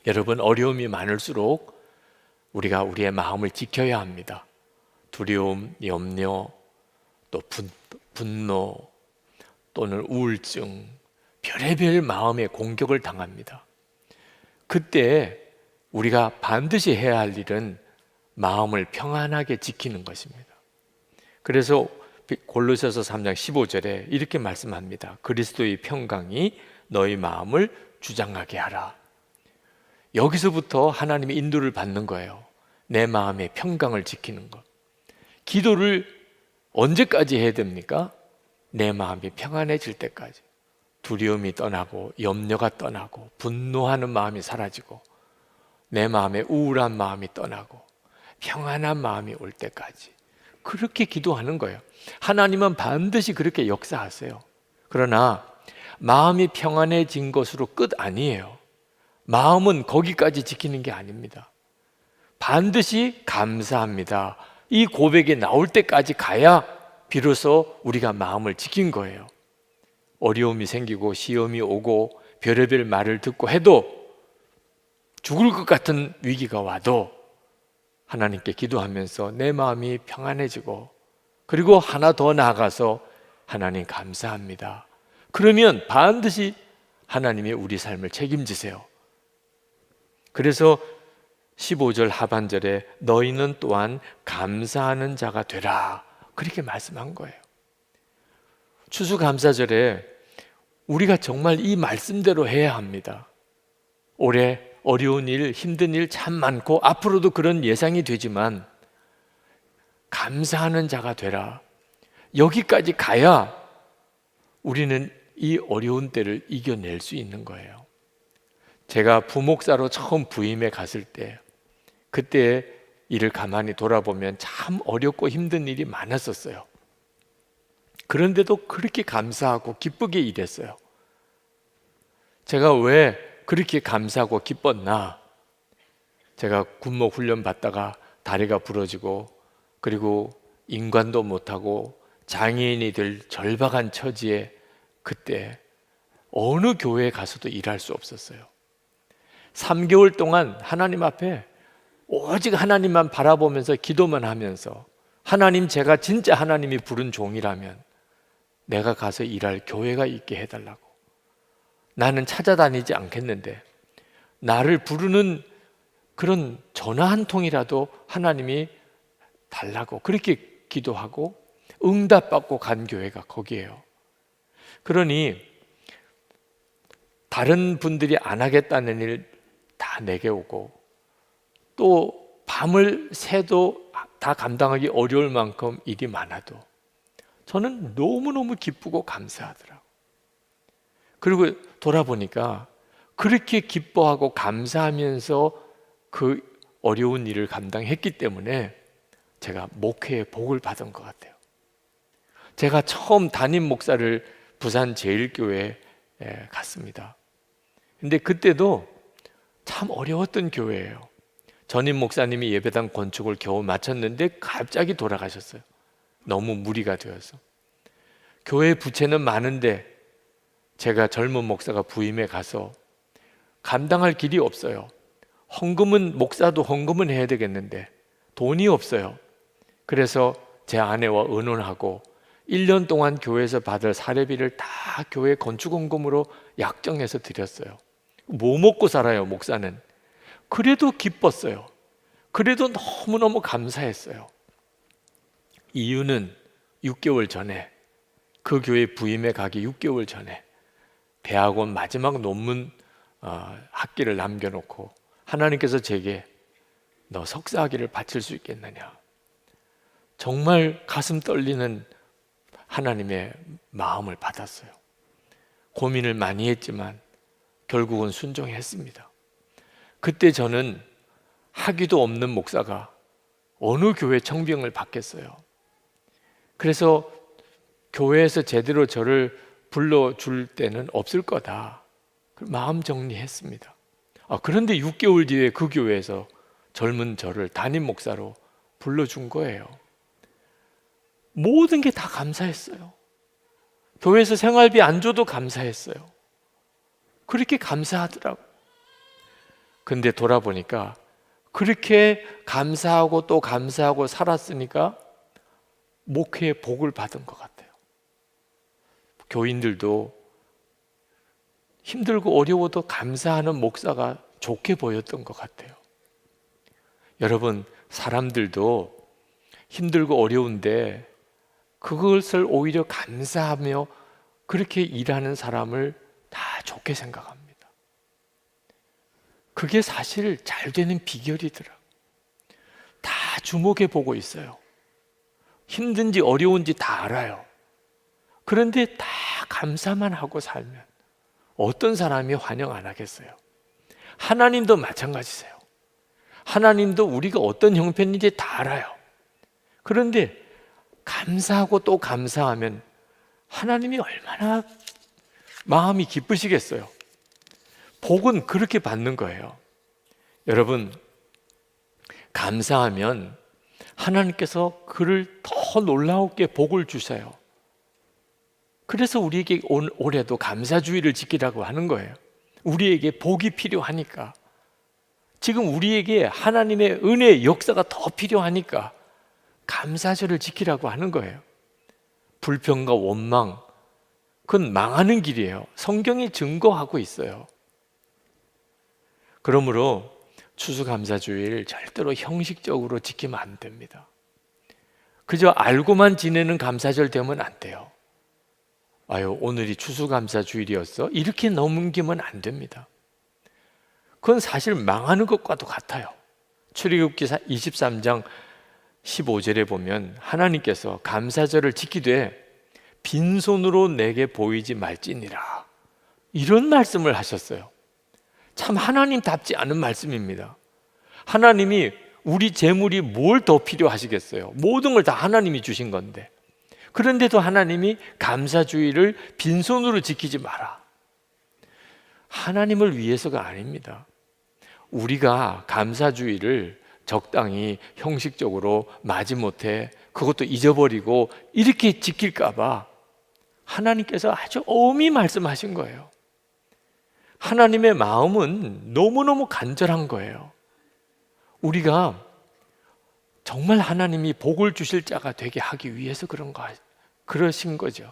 여러분, 어려움이 많을수록 우리가 우리의 마음을 지켜야 합니다. 두려움, 염려, 또 분노 또는 우울증, 별의별 마음의 공격을 당합니다. 그때 우리가 반드시 해야 할 일은 마음을 평안하게 지키는 것입니다. 그래서 골로새서 3장 15절에 이렇게 말씀합니다. 그리스도의 평강이 너희 마음을 주장하게 하라. 여기서부터 하나님의 인도를 받는 거예요. 내 마음의 평강을 지키는 것. 기도를 언제까지 해야 됩니까? 내 마음이 평안해질 때까지. 두려움이 떠나고 염려가 떠나고 분노하는 마음이 사라지고 내 마음에 우울한 마음이 떠나고 평안한 마음이 올 때까지 그렇게 기도하는 거예요. 하나님은 반드시 그렇게 역사하세요. 그러나 마음이 평안해진 것으로 끝 아니에요. 마음은 거기까지 지키는 게 아닙니다. 반드시 감사합니다. 이 고백이 나올 때까지 가야 비로소 우리가 마음을 지킨 거예요. 어려움이 생기고 시험이 오고 별의별 말을 듣고 해도 죽을 것 같은 위기가 와도 하나님께 기도하면서 내 마음이 평안해지고 그리고 하나 더 나아가서 하나님 감사합니다. 그러면 반드시 하나님이 우리 삶을 책임지세요. 그래서 15절 하반절에 너희는 또한 감사하는 자가 되라 그렇게 말씀한 거예요. 추수감사절에 우리가 정말 이 말씀대로 해야 합니다. 올해 어려운 일, 힘든 일 참 많고 앞으로도 그런 예상이 되지만 감사하는 자가 되라. 여기까지 가야 우리는 이 어려운 때를 이겨낼 수 있는 거예요. 제가 부목사로 처음 부임해 갔을 때 그때 일을 가만히 돌아보면 참 어렵고 힘든 일이 많았었어요. 그런데도 그렇게 감사하고 기쁘게 일했어요. 제가 왜 그렇게 감사하고 기뻤나? 제가 군목 훈련 받다가 다리가 부러지고 그리고 인관도 못하고 장애인이 될 절박한 처지에 그때 어느 교회에 가서도 일할 수 없었어요. 3개월 동안 하나님 앞에 오직 하나님만 바라보면서 기도만 하면서 하나님, 제가 진짜 하나님이 부른 종이라면 내가 가서 일할 교회가 있게 해달라고. 나는 찾아다니지 않겠는데 나를 부르는 그런 전화 한 통이라도 하나님이 달라고 그렇게 기도하고 응답받고 간 교회가 거기에요. 그러니 다른 분들이 안 하겠다는 일 다 내게 오고 또 밤을 새도 다 감당하기 어려울 만큼 일이 많아도 저는 너무너무 기쁘고 감사하더라고요. 그리고 돌아보니까 그렇게 기뻐하고 감사하면서 그 어려운 일을 감당했기 때문에 제가 목회의 복을 받은 것 같아요. 제가 처음 담임 목사를 부산 제일교회에 갔습니다. 근데 그때도 참 어려웠던 교회예요. 전임 목사님이 예배당 건축을 겨우 마쳤는데 갑자기 돌아가셨어요. 너무 무리가 되어서. 교회 부채는 많은데 제가 젊은 목사가 부임해 가서 감당할 길이 없어요. 헌금은 목사도 헌금은 해야 되겠는데 돈이 없어요. 그래서 제 아내와 의논하고 1년 동안 교회에서 받을 사례비를 다 교회 건축 헌금으로 약정해서 드렸어요. 뭐 먹고 살아요, 목사는. 그래도 기뻤어요. 그래도 너무너무 감사했어요. 이유는 6개월 전에 그 교회 부임해 가기 6개월 전에 대학원 마지막 논문 학기를 남겨놓고 하나님께서 제게 너 석사학위를 바칠 수 있겠느냐. 정말 가슴 떨리는 하나님의 마음을 받았어요. 고민을 많이 했지만 결국은 순종했습니다. 그때 저는 학위도 없는 목사가 어느 교회 청빙을 받겠어요. 그래서 교회에서 제대로 저를 불러줄 때는 없을 거다. 마음 정리했습니다. 그런데 6개월 뒤에 그 교회에서 젊은 저를 담임 목사로 불러준 거예요. 모든 게 다 감사했어요. 교회에서 생활비 안 줘도 감사했어요. 그렇게 감사하더라고요. 근데 돌아보니까 그렇게 감사하고 또 감사하고 살았으니까 목회의 복을 받은 것 같아요. 교인들도 힘들고 어려워도 감사하는 목사가 좋게 보였던 것 같아요. 여러분, 사람들도 힘들고 어려운데 그것을 오히려 감사하며 그렇게 일하는 사람을 다 좋게 생각합니다. 그게 사실 잘 되는 비결이더라. 다 주목해 보고 있어요. 힘든지 어려운지 다 알아요. 그런데 다 감사만 하고 살면 어떤 사람이 환영 안 하겠어요? 하나님도 마찬가지세요. 하나님도 우리가 어떤 형편인지 다 알아요. 그런데 감사하고 또 감사하면 하나님이 얼마나 마음이 기쁘시겠어요. 복은 그렇게 받는 거예요. 여러분, 감사하면 하나님께서 그를 더 놀라우게 복을 주세요. 그래서 우리에게 올해도 감사주의를 지키라고 하는 거예요. 우리에게 복이 필요하니까. 지금 우리에게 하나님의 은혜의 역사가 더 필요하니까 감사절을 지키라고 하는 거예요. 불평과 원망, 그건 망하는 길이에요. 성경이 증거하고 있어요. 그러므로 추수감사주의를 절대로 형식적으로 지키면 안 됩니다. 그저 알고만 지내는 감사절 되면 안 돼요. 아유, 오늘이 추수감사주일이었어? 이렇게 넘기면 안 됩니다. 그건 사실 망하는 것과도 같아요. 출애굽기 23장 15절에 보면 하나님께서 감사절을 지키되 빈손으로 내게 보이지 말지니라, 이런 말씀을 하셨어요. 참 하나님답지 않은 말씀입니다. 하나님이 우리 재물이 뭘 더 필요하시겠어요? 모든 걸 다 하나님이 주신 건데, 그런데도 하나님이 감사주의를 빈손으로 지키지 마라. 하나님을 위해서가 아닙니다. 우리가 감사주의를 적당히 형식적으로 마지못해 그것도 잊어버리고 이렇게 지킬까 봐 하나님께서 아주 엄히 말씀하신 거예요. 하나님의 마음은 너무너무 간절한 거예요. 우리가 정말 하나님이 복을 주실 자가 되게 하기 위해서 그러신 거죠.